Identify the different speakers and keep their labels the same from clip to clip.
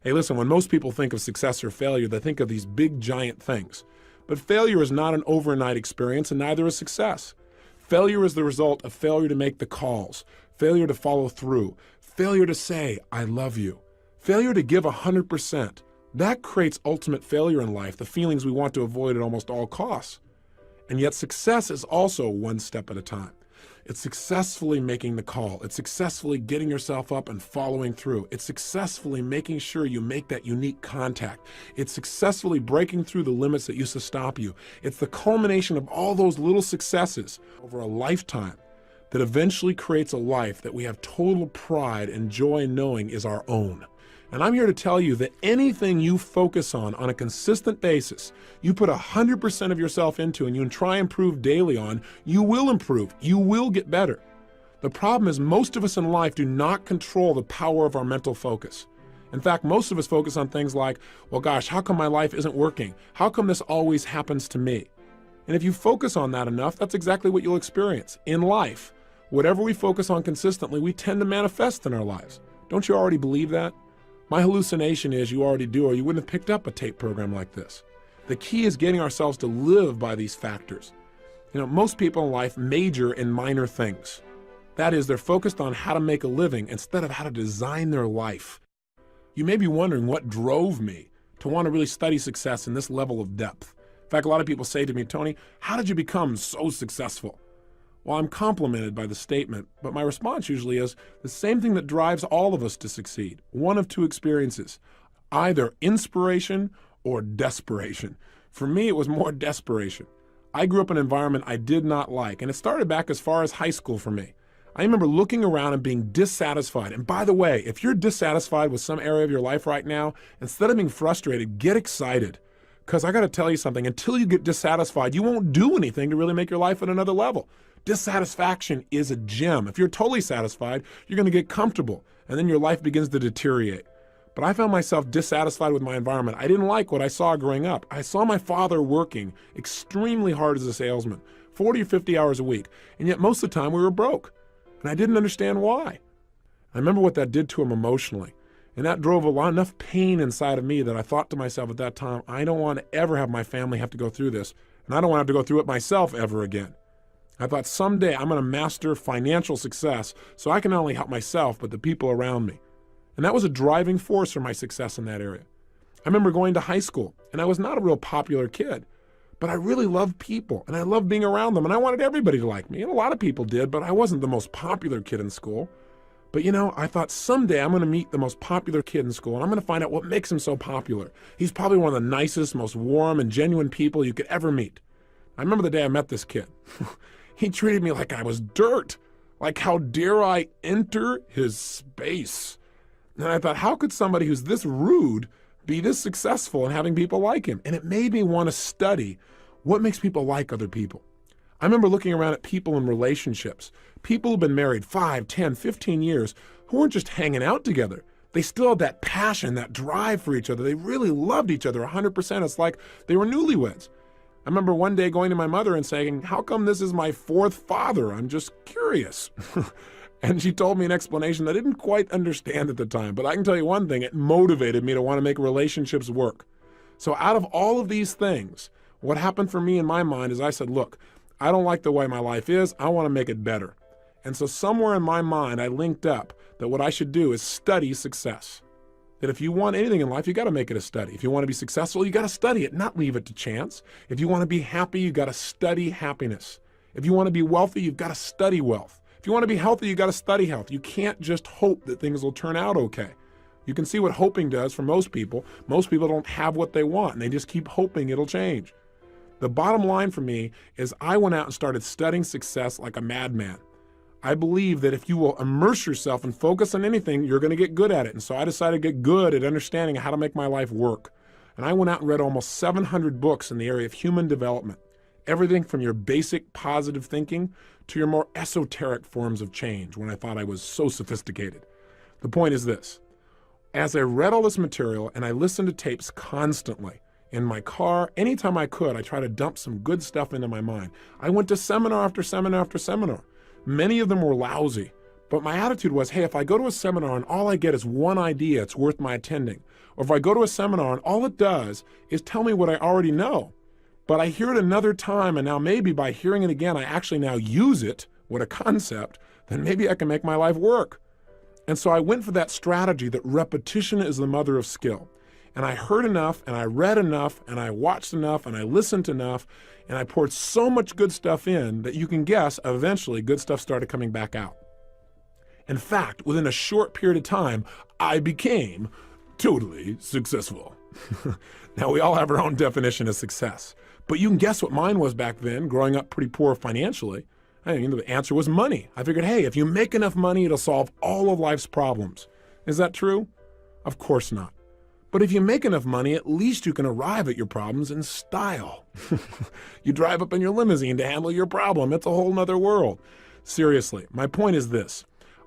Speaker 1: Hey, listen, when most people think of success or failure, they think of these big, giant things. But failure is not an overnight experience, and neither is success. Failure is the result of failure to make the calls, failure to follow through, failure to say, I love you, failure to give 100%. That creates ultimate failure in life, the feelings we want to avoid at almost all costs. And yet success is also one step at a time. It's successfully making the call. It's successfully getting yourself up and following through. It's successfully making sure you make that unique contact. It's successfully breaking through the limits that used to stop you. It's the culmination of all those little successes over a lifetime that eventually creates a life that we have total pride and joy in knowing is our own. And I'm here to tell you that anything you focus on a consistent basis, you put 100% of yourself into and you try and improve daily on, you will improve, you will get better. The problem is most of us in life do not control the power of our mental focus. In fact, most of us focus on things like, well, gosh, how come my life isn't working? How come this always happens to me? And if you focus on that enough, that's exactly what you'll experience. In life, whatever we focus on consistently, we tend to manifest in our lives. Don't you already believe that? My hallucination is you already do, or you wouldn't have picked up a tape program like this. The key is getting ourselves to live by these factors. You know, most people in life major in minor things. That is, they're focused on how to make a living instead of how to design their life. You may be wondering what drove me to want to really study success in this level of depth. In fact, a lot of people say to me, Tony, how did you become so successful? Well, I'm complimented by the statement, but my response usually is the same thing that drives all of us to succeed. One of two experiences, either inspiration or desperation. For me, it was more desperation. I grew up in an environment I did not like, and it started back as far as high school for me. I remember looking around and being dissatisfied. And by the way, if you're dissatisfied with some area of your life right now, instead of being frustrated, get excited. Because I got to tell you something, until you get dissatisfied, you won't do anything to really make your life at another level. Dissatisfaction is a gem. If you're totally satisfied, you're going to get comfortable, and then your life begins to deteriorate. But I found myself dissatisfied with my environment. I didn't like what I saw growing up. I saw my father working extremely hard as a salesman, 40 or 50 hours a week, and yet most of the time we were broke, and I didn't understand why. I remember what that did to him emotionally, and that drove enough pain inside of me that I thought to myself at that time, I don't want to ever have my family have to go through this, and I don't want to have to go through it myself ever again. I thought someday I'm going to master financial success so I can not only help myself, but the people around me. And that was a driving force for my success in that area. I remember going to high school, and I was not a real popular kid, but I really loved people, and I loved being around them, and I wanted everybody to like me. And a lot of people did, but I wasn't the most popular kid in school. But you know, I thought someday I'm going to meet the most popular kid in school, and I'm going to find out what makes him so popular. He's probably one of the nicest, most warm and genuine people you could ever meet. I remember the day I met this kid. He treated me like I was dirt. Like, how dare I enter his space? And I thought, how could somebody who's this rude be this successful and having people like him? And it made me want to study what makes people like other people. I remember looking around at people in relationships, people who've been married 5, 10, 15 years, who weren't just hanging out together. They still had that passion, that drive for each other. They really loved each other 100%. It's like they were newlyweds. I remember one day going to my mother and saying, how come this is my fourth father? I'm just curious. And she told me an explanation I didn't quite understand at the time, but I can tell you one thing, it motivated me to want to make relationships work. So out of all of these things, what happened for me in my mind is I said, look, I don't like the way my life is, I want to make it better. And so somewhere in my mind, I linked up that what I should do is study success. That if you want anything in life, you got to make it a study. If you want to be successful, you got to study it, not leave it to chance. If you want to be happy, you got to study happiness. If you want to be wealthy, you've got to study wealth. If you want to be healthy, you got to study health. You can't just hope that things will turn out okay. You can see what hoping does for most people. Most people don't have what they want, and they just keep hoping it'll change. The bottom line for me is I went out and started studying success like a madman. I believe that if you will immerse yourself and focus on anything, you're going to get good at it. And so I decided to get good at understanding how to make my life work. And I went out and read almost 700 books in the area of human development. Everything from your basic positive thinking to your more esoteric forms of change when I thought I was so sophisticated. The point is this. As I read all this material and I listened to tapes constantly, in my car, anytime I could, I tried to dump some good stuff into my mind. I went to seminar after seminar after seminar. Many of them were lousy, But my attitude was, hey, if I go to a seminar and all I get is one idea, it's worth my attending. Or if I go to a seminar and all it does is tell me what I already know, but I hear it another time, and now maybe by hearing it again, I actually now use it, what a concept, then maybe I can make my life work. And so I went for that strategy that repetition is the mother of skill. And I heard enough, and I read enough, and I watched enough, and I listened enough, and I poured so much good stuff in that you can guess eventually good stuff started coming back out. In fact, within a short period of time, I became totally successful. Now, we all have our own definition of success, but you can guess what mine was back then, growing up pretty poor financially. I mean, the answer was money. I figured, hey, if you make enough money, it'll solve all of life's problems. Is that true? Of course not. But if you make enough money, at least you can arrive at your problems in style. You drive up in your limousine to handle your problem. It's a whole nother world. Seriously, my point is this.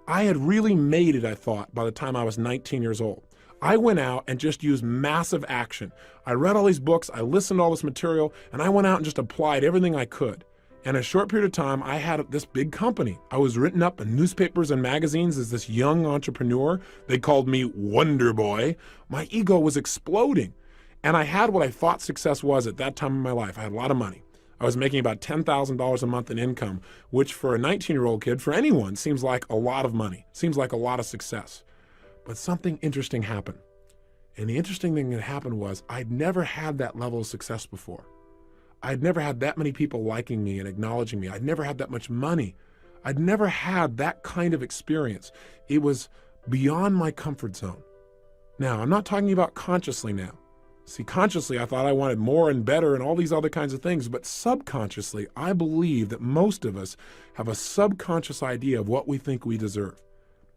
Speaker 1: I had really made it, I thought, by the time I was 19 years old. I went out and just used massive action. I read all these books, I listened to all this material, and I went out and just applied everything I could. And in a short period of time, I had this big company. I was written up in newspapers and magazines as this young entrepreneur. They called me Wonder Boy. My ego was exploding. And I had what I thought success was at that time in my life. I had a lot of money. I was making about $10,000 a month in income, which for a 19-year-old kid, for anyone, seems like a lot of money, seems like a lot of success. But something interesting happened. And the interesting thing that happened was I'd never had that level of success before. I'd never had that many people liking me and acknowledging me. I'd never had that much money. I'd never had that kind of experience. It was beyond my comfort zone. Now, I'm not talking about consciously now. See, consciously, I thought I wanted more and better and all these other kinds of things, but subconsciously, I believe that most of us have a subconscious idea of what we think we deserve.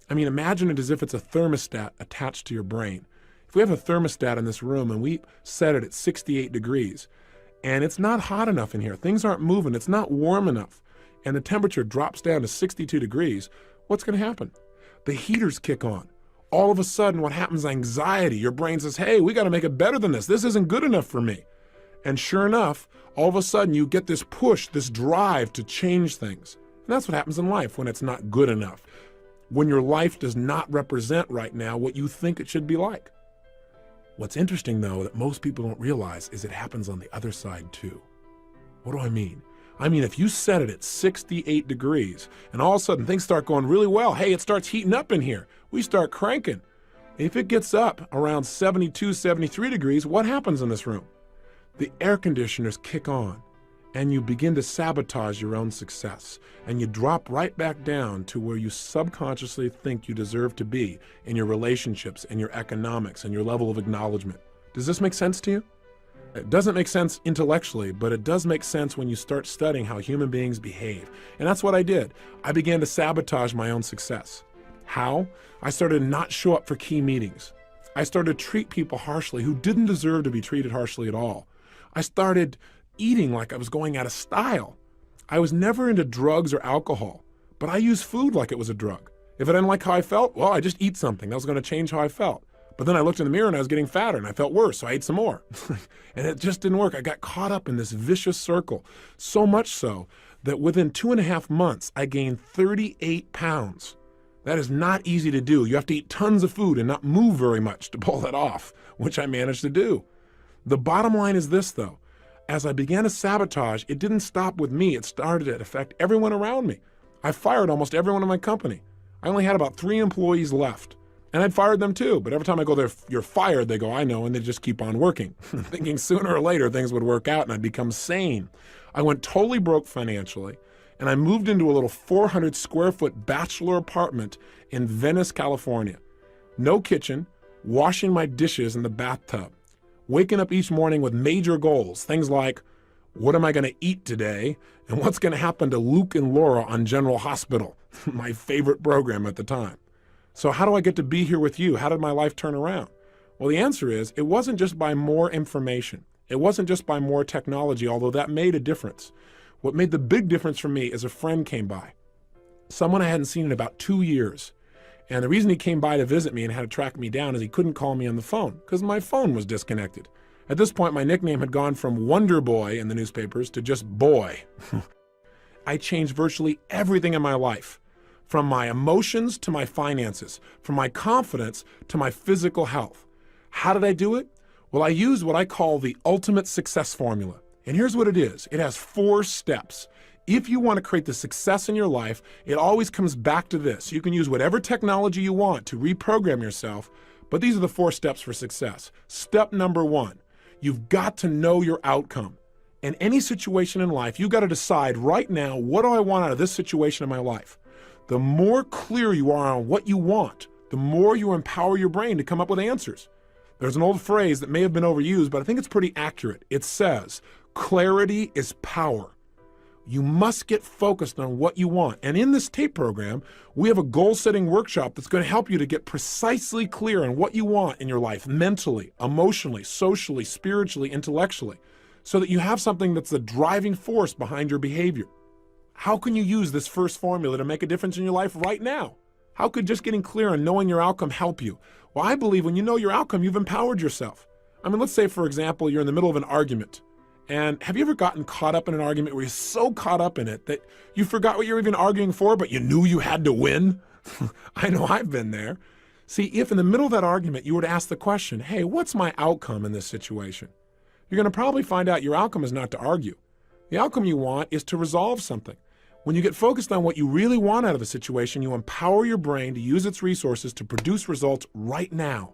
Speaker 1: I mean, imagine it as if it's a thermostat attached to your brain. If we have a thermostat in this room and we set it at 68 degrees, and it's not hot enough in here, things aren't moving, it's not warm enough, and the temperature drops down to 62 degrees, what's going to happen? The heaters kick on. All of a sudden, what happens? Anxiety. Your brain says, hey, we got to make it better than this. This isn't good enough for me. And sure enough, all of a sudden you get this push, this drive to change things. And that's what happens in life when it's not good enough. When your life does not represent right now what you think it should be like. What's interesting, though, that most people don't realize is it happens on the other side, too. What do I mean? I mean, if you set it at 68 degrees and all of a sudden things start going really well, hey, it starts heating up in here. We start cranking. If it gets up around 72, 73 degrees, what happens in this room? The air conditioners kick on and you begin to sabotage your own success and you drop right back down to where you subconsciously think you deserve to be in your relationships and your economics and your level of acknowledgement. Does this make sense to you? It doesn't make sense intellectually, but it does make sense when you start studying how human beings behave. And that's what I did. I began to sabotage my own success. How? I started to not show up for key meetings. I started to treat people harshly who didn't deserve to be treated harshly at all. I started eating like I was going out of style. I was never into drugs or alcohol, but I used food like it was a drug. If I didn't like how I felt, well, I just eat something. That was going to change how I felt. But then I looked in the mirror and I was getting fatter and I felt worse, so I ate some more. And it just didn't work. I got caught up in this vicious circle, so much so that within 2.5 months, I gained 38 pounds. That is not easy to do. You have to eat tons of food and not move very much to pull that off, which I managed to do. The bottom line is this, though. As I began to sabotage, it didn't stop with me. It started to affect everyone around me. I fired almost everyone in my company. I only had about 3 employees left. And I'd fired them too, but every time I go there, you're fired, they go, I know, and they just keep on working, thinking sooner or later things would work out and I'd become sane. I went totally broke financially, and I moved into a little 400 square foot bachelor apartment in Venice, California. No kitchen, washing my dishes in the bathtub, waking up each morning with major goals, things like, what am I going to eat today? And what's going to happen to Luke and Laura on General Hospital, my favorite program at the time. So how do I get to be here with you? How did my life turn around? Well, the answer is it wasn't just by more information. It wasn't just by more technology, although that made a difference. What made the big difference for me is a friend came by, someone I hadn't seen in about 2 years. And the reason he came by to visit me and had to track me down is he couldn't call me on the phone because my phone was disconnected. At this point, my nickname had gone from Wonder Boy in the newspapers to just Boy. I changed virtually everything in my life. from my emotions to my finances, from my confidence to my physical health. How did I do it? Well, I use what I call the ultimate success formula. And here's what it is. It has 4 steps. If you want to create the success in your life, it always comes back to this. You can use whatever technology you want to reprogram yourself, but these are the 4 steps for success. Step number 1, you've got to know your outcome. In any situation in life, you've got to decide right now, what do I want out of this situation in my life? The more clear you are on what you want, the more you empower your brain to come up with answers. There's an old phrase that may have been overused, but I think it's pretty accurate. It says, clarity is power. You must get focused on what you want. And in this tape program, we have a goal-setting workshop that's going to help you to get precisely clear on what you want in your life, mentally, emotionally, socially, spiritually, intellectually, so that you have something that's the driving force behind your behavior. How can you use this first formula to make a difference in your life right now? How could just getting clear on knowing your outcome help you? Well, I believe when you know your outcome, you've empowered yourself. I mean, let's say, for example, you're in the middle of an argument. And have you ever gotten caught up in an argument where you're so caught up in it that you forgot what you're even arguing for, but you knew you had to win? I know I've been there. See, if in the middle of that argument you were to ask the question, hey, what's my outcome in this situation? You're going to probably find out your outcome is not to argue. The outcome you want is to resolve something. When you get focused on what you really want out of a situation, you empower your brain to use its resources to produce results right now.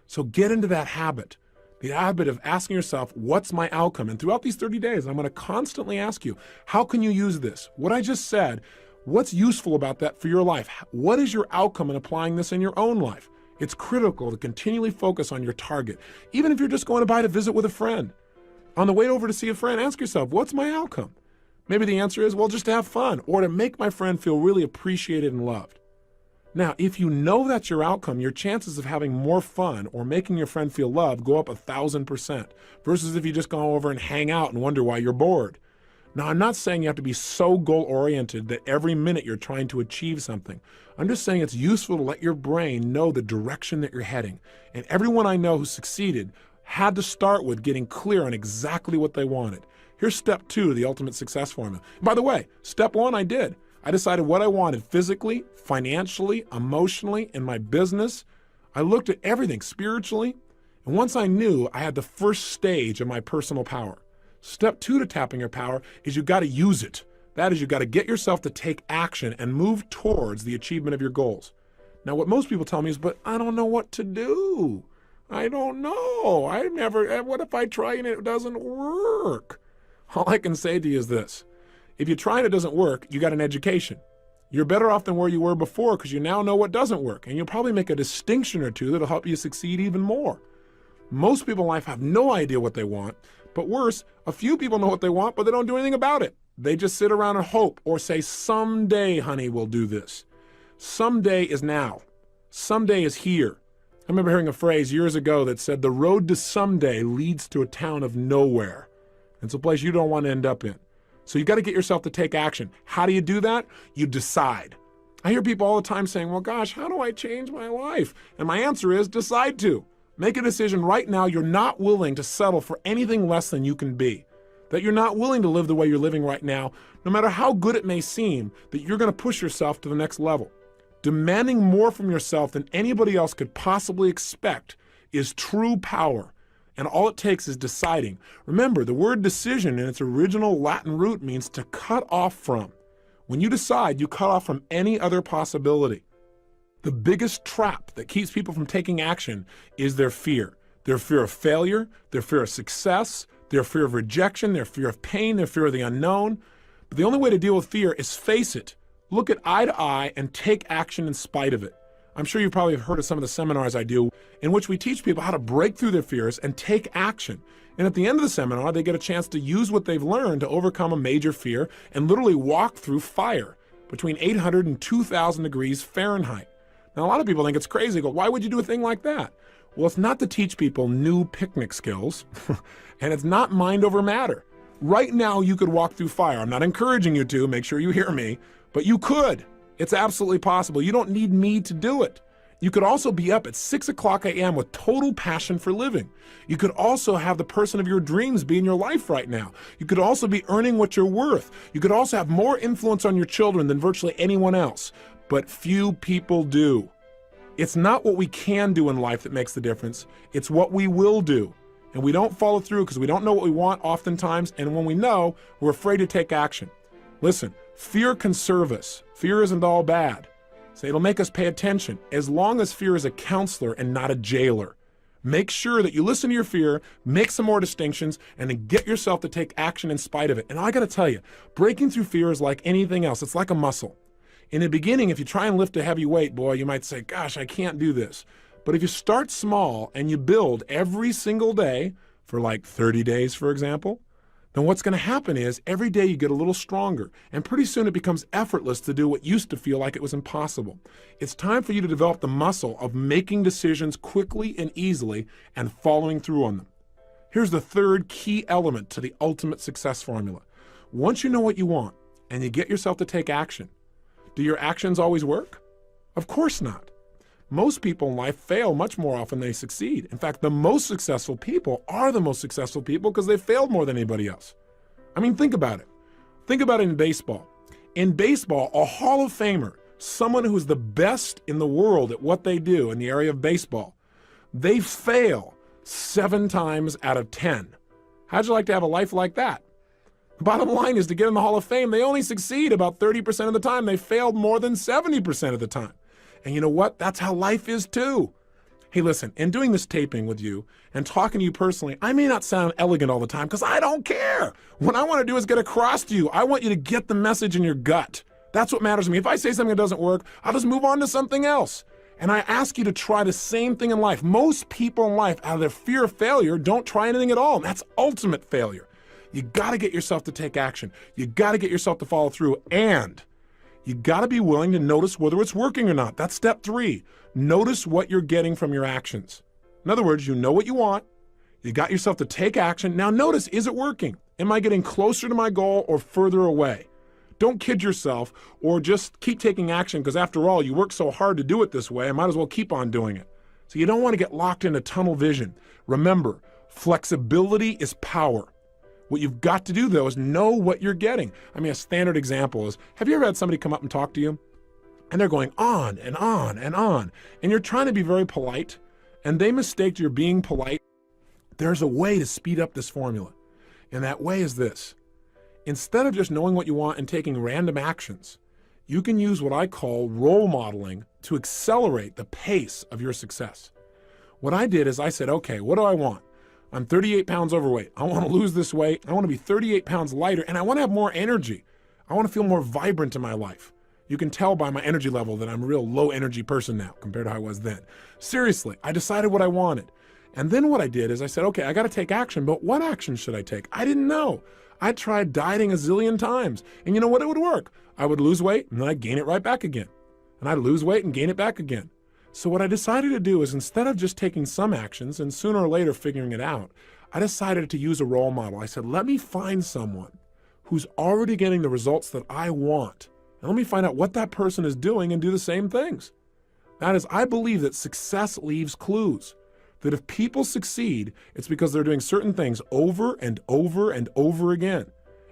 Speaker 1: So get into that habit. The habit of asking yourself, what's my outcome? And throughout these 30 days, I'm going to constantly ask you, how can you use this? What I just said, what's useful about that for your life? What is your outcome in applying this in your own life? It's critical to continually focus on your target, even if you're just going to buy to visit with a friend. On the way over to see a friend, ask yourself, what's my outcome? Maybe the answer is, well, just to have fun or to make my friend feel really appreciated and loved. Now, if you know that's your outcome, your chances of having more fun or making your friend feel loved go up 1,000% versus if you just go over and hang out and wonder why you're bored. Now, I'm not saying you have to be so goal-oriented that every minute you're trying to achieve something. I'm just saying it's useful to let your brain know the direction that you're heading. And everyone I know who succeeded had to start with getting clear on exactly what they wanted. Here's step 2 of the ultimate success formula. By the way, step 1 I did. I decided what I wanted physically, financially, emotionally, in my business. I looked at everything spiritually. And once I knew, I had the first stage of my personal power. Step 2 to tapping your power is you got to use it. That is, you got to get yourself to take action and move towards the achievement of your goals. Now, what most people tell me is, but I don't know what to do. I don't know. What if I try and it doesn't work? All I can say to you is this. If you try and it doesn't work, you got an education. You're better off than where you were before because you now know what doesn't work. And you'll probably make a distinction or two that'll help you succeed even more. Most people in life have no idea what they want. But worse, a few people know what they want, but they don't do anything about it. They just sit around and hope or say, someday, honey, we'll do this. Someday is now. Someday is here. I remember hearing a phrase years ago that said, the road to someday leads to a town of nowhere. It's a place you don't want to end up in. So you got to get yourself to take action. How do you do that? You decide. I hear people all the time saying, well, gosh, how do I change my life? And my answer is decide to. Make a decision right now you're not willing to settle for anything less than you can be. That you're not willing to live the way you're living right now, no matter how good it may seem, that you're going to push yourself to the next level. Demanding more from yourself than anybody else could possibly expect is true power. And all it takes is deciding. Remember, the word decision in its original Latin root means to cut off from. When you decide, you cut off from any other possibility. The biggest trap that keeps people from taking action is their fear. Their fear of failure, their fear of success, their fear of rejection, their fear of pain, their fear of the unknown. But the only way to deal with fear is face it. Look it eye to eye and take action in spite of it. I'm sure you probably have heard of some of the seminars I do in which we teach people how to break through their fears and take action. And at the end of the seminar, they get a chance to use what they've learned to overcome a major fear and literally walk through fire between 800 and 2,000 degrees Fahrenheit. Now, a lot of people think it's crazy. They go, why would you do a thing like that? Well, it's not to teach people new picnic skills, and it's not mind over matter. Right now, you could walk through fire. I'm not encouraging you to, make sure you hear me, but you could. It's absolutely possible. You don't need me to do it. You could also be up at 6 o'clock a.m. with total passion for living. You could also have the person of your dreams be in your life right now. You could also be earning what you're worth. You could also have more influence on your children than virtually anyone else. but few people do. It's not what we can do in life that makes the difference. It's what we will do. And we don't follow through because we don't know what we want oftentimes. And when we know, we're afraid to take action. Listen, fear can serve us. Fear isn't all bad. So it'll make us pay attention as long as fear is a counselor and not a jailer. Make sure that you listen to your fear, make some more distinctions, and then get yourself to take action in spite of it. And I got to tell you, breaking through fear is like anything else. It's like a muscle. In the beginning, if you try and lift a heavy weight, boy, you might say, gosh, I can't do this. But if you start small and you build every single day for like 30 days, for example, then what's going to happen is every day you get a little stronger, and pretty soon it becomes effortless to do what used to feel like it was impossible. It's time for you to develop the muscle of making decisions quickly and easily and following through on them. Here's the third key element to the ultimate success formula. Once you know what you want and you get yourself to take action, do your actions always work? Of course not. Most people in life fail much more often than they succeed. In fact, the most successful people are the most successful people because they failed more than anybody else. I mean, think about it. Think about it in baseball. In baseball, a Hall of Famer, someone who's the best in the world at what they do in the area of baseball, they fail 7 times out of 10. How'd you like to have a life like that? Bottom line is, to get in the Hall of Fame, they only succeed about 30% of the time. They failed more than 70% of the time. And you know what? That's how life is too. Hey, listen, in doing this taping with you and talking to you personally, I may not sound elegant all the time because I don't care. What I want to do is get across to you. I want you to get the message in your gut. That's what matters to me. If I say something that doesn't work, I'll just move on to something else. And I ask you to try the same thing in life. Most people in life, out of their fear of failure, don't try anything at all. And that's ultimate failure. You got to get yourself to take action. You got to get yourself to follow through, and you got to be willing to notice whether it's working or not. That's step 3. Notice what you're getting from your actions. In other words, you know what you want. You got yourself to take action. Now notice, is it working? Am I getting closer to my goal or further away? Don't kid yourself or just keep taking action because, after all, you work so hard to do it this way, I might as well keep on doing it. So you don't want to get locked into tunnel vision. Remember, flexibility is power. What you've got to do, though, is know what you're getting. I mean, a standard example is, have you ever had somebody come up and talk to you? And they're going on and on and on. And you're trying to be very polite, and they mistake your being polite. There's a way to speed up this formula. And that way is this. Instead of just knowing what you want and taking random actions, you can use what I call role modeling to accelerate the pace of your success. What I did is I said, okay, what do I want? I'm 38 pounds overweight. I want to lose this weight. I want to be 38 pounds lighter, and I want to have more energy. I want to feel more vibrant in my life. You can tell by my energy level that I'm a real low energy person now compared to how I was then. Seriously, I decided what I wanted. And then what I did is I said, okay, I got to take action, but what action should I take? I didn't know. I tried dieting a zillion times, and you know what? It would work. I would lose weight, and then I'd gain it right back again. And I'd lose weight and gain it back again. So what I decided to do is, instead of just taking some actions and sooner or later figuring it out, I decided to use a role model. I said, let me find someone who's already getting the results that I want. And let me find out what that person is doing and do the same things. That is, I believe that success leaves clues. That if people succeed, it's because they're doing certain things over and over and over again.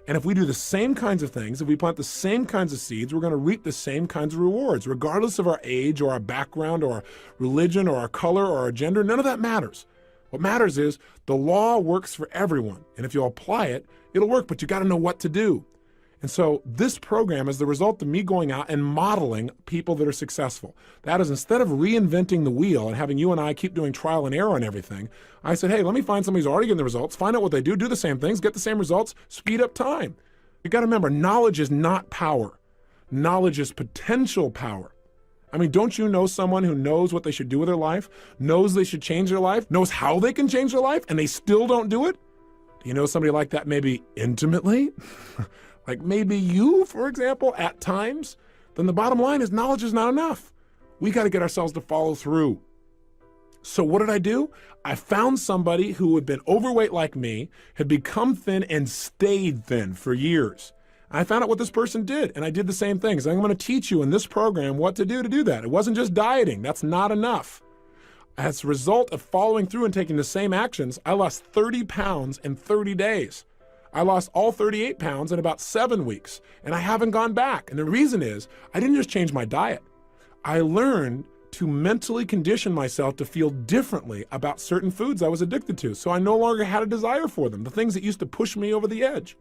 Speaker 1: And if we do the same kinds of things, if we plant the same kinds of seeds, we're going to reap the same kinds of rewards, regardless of our age or our background or our religion or our color or our gender. None of that matters. What matters is the law works for everyone. And if you apply it, it'll work, but you got to know what to do. And so this program is the result of me going out and modeling people that are successful. That is, instead of reinventing the wheel and having you and I keep doing trial and error on everything, I said, hey, let me find somebody who's already getting the results, find out what they do the same things, get the same results, speed up time. You got to remember, knowledge is not power. Knowledge is potential power. I mean, don't you know someone who knows what they should do with their life, knows they should change their life, knows how they can change their life, and they still don't do it? Do you know somebody like that maybe intimately? Like maybe you, for example, at times? Then the bottom line is knowledge is not enough. We got to get ourselves to follow through. So what did I do? I found somebody who had been overweight like me, had become thin and stayed thin for years. I found out what this person did, and I did the same things. I'm going to teach you in this program what to do that. It wasn't just dieting. That's not enough. As a result of following through and taking the same actions, I lost 30 pounds in 30 days. I lost all 38 pounds in about 7 weeks, and I haven't gone back. And the reason is I didn't just change my diet. I learned to mentally condition myself to feel differently about certain foods I was addicted to. So I no longer had a desire for them, the things that used to push me over the edge.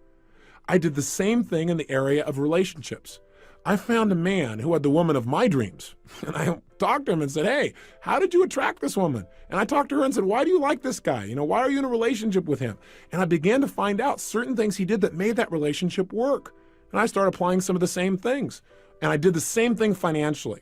Speaker 1: I did the same thing in the area of relationships. I found a man who had the woman of my dreams. And I talked to him and said, hey, how did you attract this woman? And I talked to her and said, why do you like this guy? Why are you in a relationship with him? And I began to find out certain things he did that made that relationship work. And I started applying some of the same things. And I did the same thing financially.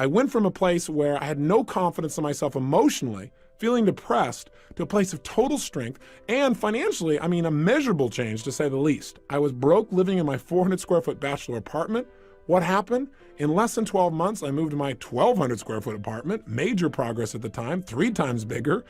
Speaker 1: I went from a place where I had no confidence in myself emotionally, feeling depressed, to a place of total strength, and financially, a measurable change to say the least. I was broke, living in my 400 square foot bachelor apartment. What happened? In less than 12 months, I moved to my 1,200 square foot apartment, major progress at the time, 3 times bigger,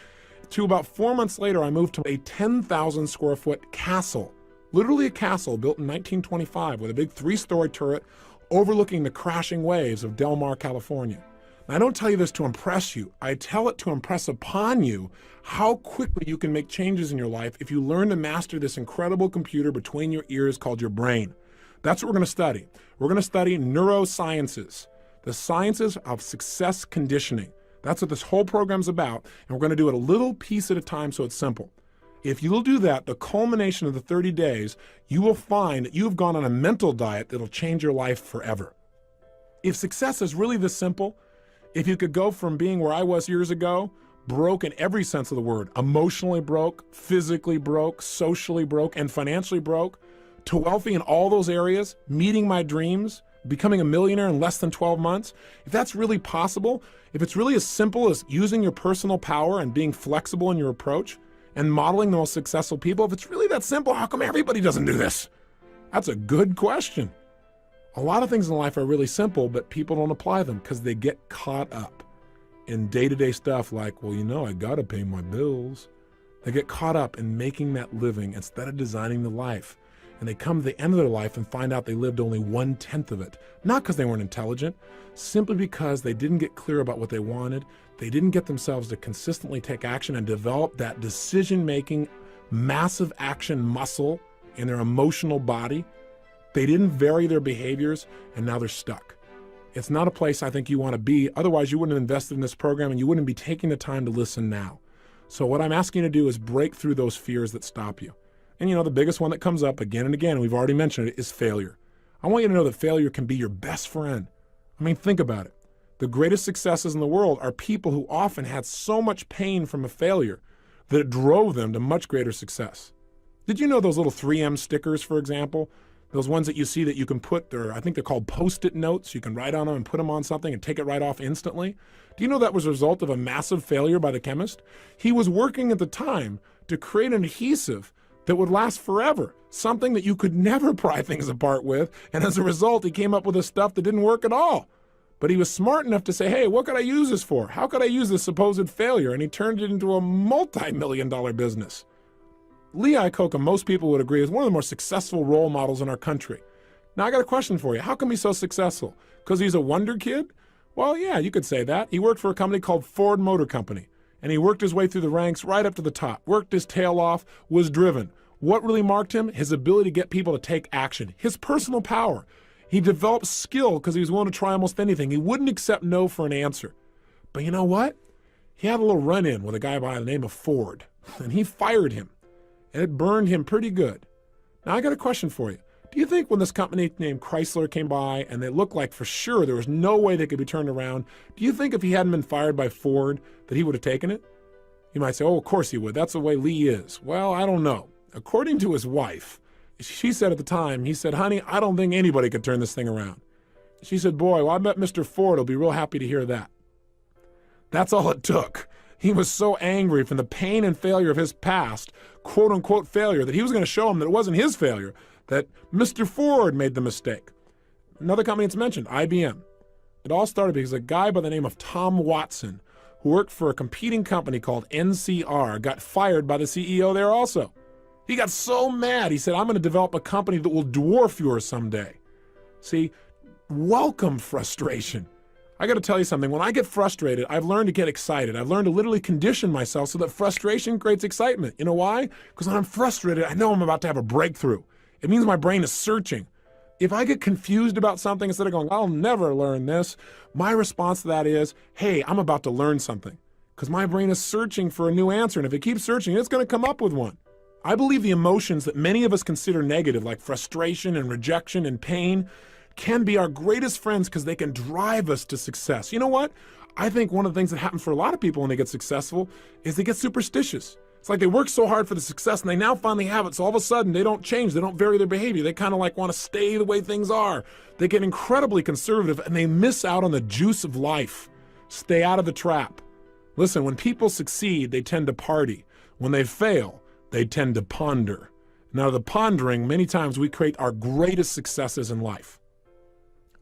Speaker 1: to about 4 months later, I moved to a 10,000 square foot castle, literally a castle built in 1925 with a big 3-story turret overlooking the crashing waves of Del Mar, California. And I don't tell you this to impress you. I tell it to impress upon you how quickly you can make changes in your life if you learn to master this incredible computer between your ears called your brain. That's what we're going to study. We're going to study neurosciences, the sciences of success conditioning. That's what this whole program's about, and we're going to do it a little piece at a time so it's simple. If you'll do that, the culmination of the 30 days, you will find that you have gone on a mental diet that'll change your life forever. If success is really this simple, if you could go from being where I was years ago, broke in every sense of the word, emotionally broke, physically broke, socially broke, and financially broke, to wealthy in all those areas, meeting my dreams, becoming a millionaire in less than 12 months, if that's really possible, if it's really as simple as using your personal power and being flexible in your approach, and modeling the most successful people, if it's really that simple, how come everybody doesn't do this? That's a good question. A lot of things in life are really simple, but people don't apply them because they get caught up in day-to-day stuff like, well, I gotta pay my bills. They get caught up in making that living instead of designing the life. And they come to the end of their life and find out they lived only 1/10 of it. Not because they weren't intelligent, simply because they didn't get clear about what they wanted. They didn't get themselves to consistently take action and develop that decision-making, massive action muscle in their emotional body. They didn't vary their behaviors, and now they're stuck. It's not a place I think you want to be. Otherwise, you wouldn't have invested in this program, and you wouldn't be taking the time to listen now. So what I'm asking you to do is break through those fears that stop you. And the biggest one that comes up again and again, and we've already mentioned it, is failure. I want you to know that failure can be your best friend. Think about it. The greatest successes in the world are people who often had so much pain from a failure that it drove them to much greater success. Did you know those little 3M stickers, for example? Those ones that you see that you can put, I think they're called Post-it notes. You can write on them and put them on something and take it right off instantly. Do you know that was a result of a massive failure by the chemist? He was working at the time to create an adhesive that would last forever, something that you could never pry things apart with, and as a result, he came up with this stuff that didn't work at all. But he was smart enough to say, hey, what could I use this for? How could I use this supposed failure? And he turned it into a multi-million-dollar business. Lee Iacocca, most people would agree, is one of the more successful role models in our country. Now, I got a question for you. How come he's so successful? Because he's a wonder kid? Well, yeah, you could say that. He worked for a company called Ford Motor Company, and he worked his way through the ranks right up to the top, worked his tail off, was driven. What really marked him? His ability to get people to take action, his personal power. He developed skill because he was willing to try almost anything. He wouldn't accept no for an answer. But you know what? He had a little run-in with a guy by the name of Ford, and he fired him. And it burned him pretty good. Now, I got a question for you. Do you think when this company named Chrysler came by and they looked like for sure there was no way they could be turned around, do you think if he hadn't been fired by Ford that he would have taken it? You might say, oh, of course he would. That's the way Lee is. Well, I don't know. According to his wife, she said at the time, he said, honey, I don't think anybody could turn this thing around. She said, boy, well, I bet Mr. Ford will be real happy to hear that. That's all it took. He was so angry from the pain and failure of his past, quote unquote failure, that he was going to show him that it wasn't his failure, that Mr. Ford made the mistake. Another company that's mentioned, IBM. It all started because a guy by the name of Tom Watson, who worked for a competing company called NCR, got fired by the CEO there also. He got so mad, he said, I'm going to develop a company that will dwarf yours someday. See, welcome frustration. I got to tell you something. When I get frustrated, I've learned to get excited. I've learned to literally condition myself so that frustration creates excitement. You know why? Because when I'm frustrated, I know I'm about to have a breakthrough. It means my brain is searching. If I get confused about something, instead of going, I'll never learn this, my response to that is, hey, I'm about to learn something. Because my brain is searching for a new answer. And if it keeps searching, it's going to come up with one. I believe the emotions that many of us consider negative, like frustration and rejection and pain, can be our greatest friends because they can drive us to success. You know what? I think one of the things that happens for a lot of people when they get successful is they get superstitious. It's like they work so hard for the success and they now finally have it. So all of a sudden they don't change. They don't vary their behavior. They kind of like want to stay the way things are. They get incredibly conservative and they miss out on the juice of life. Stay out of the trap. Listen, when people succeed, they tend to party. When they fail, they tend to ponder. Now, the pondering, many times we create our greatest successes in life.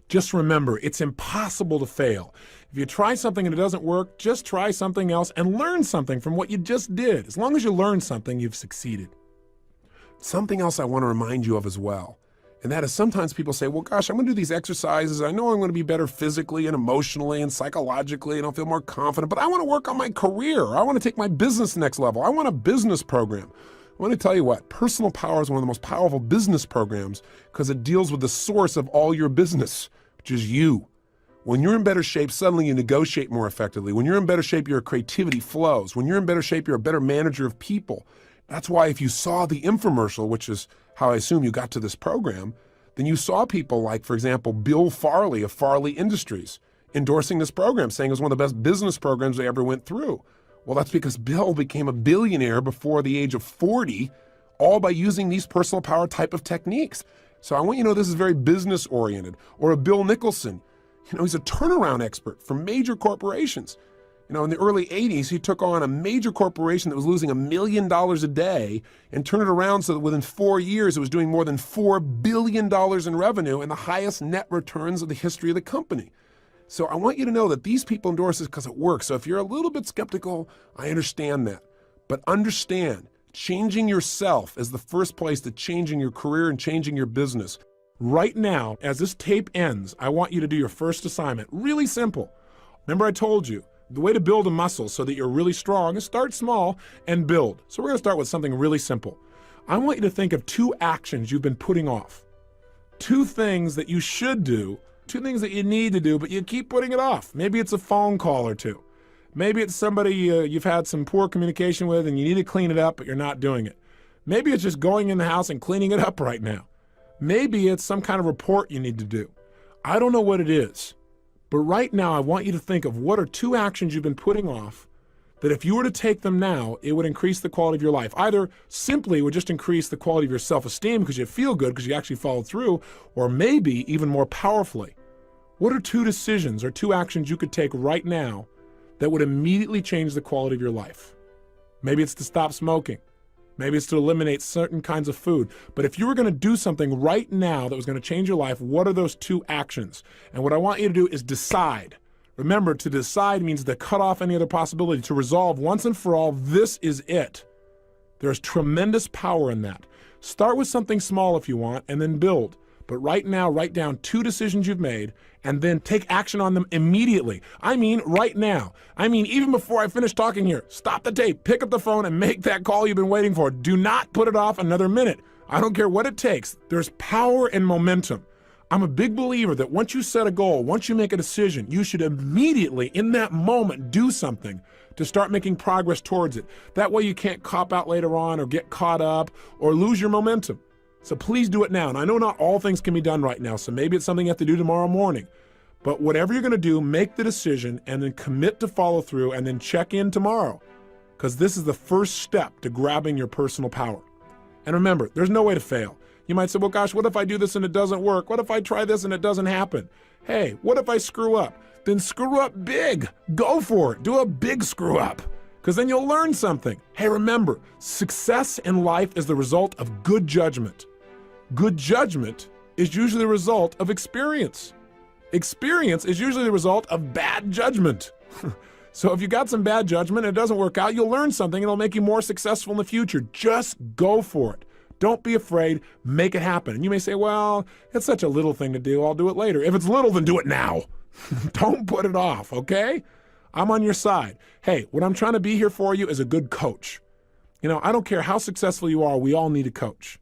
Speaker 1: Just remember, it's impossible to fail. If you try something and it doesn't work, just try something else and learn something from what you just did. As long as you learn something, you've succeeded. Something else I want to remind you of as well, and that is sometimes people say, well, gosh, I'm going to do these exercises. I know I'm going to be better physically and emotionally and psychologically, and I'll feel more confident, but I want to work on my career. I want to take my business to the next level. I want a business program. I want to tell you what, Personal Power is one of the most powerful business programs because it deals with the source of all your business, which is you. When you're in better shape, suddenly you negotiate more effectively. When you're in better shape, your creativity flows. When you're in better shape, you're a better manager of people. That's why if you saw the infomercial, which is how I assume you got to this program, then you saw people like, for example, Bill Farley of Farley Industries endorsing this program, saying it was one of the best business programs they ever went through. Well, that's because Bill became a billionaire before the age of 40, all by using these personal power type of techniques. So I want you to know this is very business oriented. Or a Bill Nicholson, he's a turnaround expert for major corporations. In the early 80s, he took on a major corporation that was losing $1 million a day and turned it around so that within 4 years, it was doing more than $4 billion in revenue and the highest net returns of the history of the company. So I want you to know that these people endorse this because it works. So if you're a little bit skeptical, I understand that. But understand, changing yourself is the first place to changing your career and changing your business. Right now, as this tape ends, I want you to do your first assignment. Really simple. Remember I told you, the way to build a muscle so that you're really strong is start small and build. So we're going to start with something really simple. I want you to think of 2 actions you've been putting off. 2 things that you should do, 2 things that you need to do, but you keep putting it off. Maybe it's a phone call or 2. Maybe it's somebody you've had some poor communication with and you need to clean it up, but you're not doing it. Maybe it's just going in the house and cleaning it up right now. Maybe it's some kind of report you need to do. I don't know what it is. But right now, I want you to think of what are 2 actions you've been putting off that if you were to take them now, it would increase the quality of your life. Either simply would just increase the quality of your self-esteem because you feel good because you actually followed through, or maybe even more powerfully. What are 2 decisions or 2 actions you could take right now that would immediately change the quality of your life? Maybe it's to stop smoking. Maybe it's to eliminate certain kinds of food. But if you were going to do something right now that was going to change your life, what are those 2 actions? And what I want you to do is decide. Remember, to decide means to cut off any other possibility, to resolve once and for all, this is it. There's tremendous power in that. Start with something small if you want, and then build. But right now, write down 2 decisions you've made, and then take action on them immediately. I mean, right now. I mean, even before I finish talking here, stop the tape, pick up the phone, and make that call you've been waiting for. Do not put it off another minute. I don't care what it takes. There's power in momentum. I'm a big believer that once you set a goal, once you make a decision, you should immediately, in that moment, do something to start making progress towards it. That way you can't cop out later on or get caught up or lose your momentum. So please do it now. And I know not all things can be done right now, so maybe it's something you have to do tomorrow morning. But whatever you're going to do, make the decision and then commit to follow through and then check in tomorrow, because this is the first step to grabbing your personal power. And remember, there's no way to fail. You might say, well, gosh, what if I do this and it doesn't work? What if I try this and it doesn't happen? Hey, what if I screw up? Then screw up big. Go for it. Do a big screw up, because then you'll learn something. Hey, remember, success in life is the result of good judgment. Good judgment is usually the result of experience. Experience is usually the result of bad judgment. So if you got some bad judgment and it doesn't work out, you'll learn something and it'll make you more successful in the future. Just go for it. Don't be afraid. Make it happen. And you may say, well, it's such a little thing to do. I'll do it later. If it's little, then do it now. Don't put it off, okay? I'm on your side. Hey, what I'm trying to be here for you is a good coach. I don't care how successful you are, we all need a coach.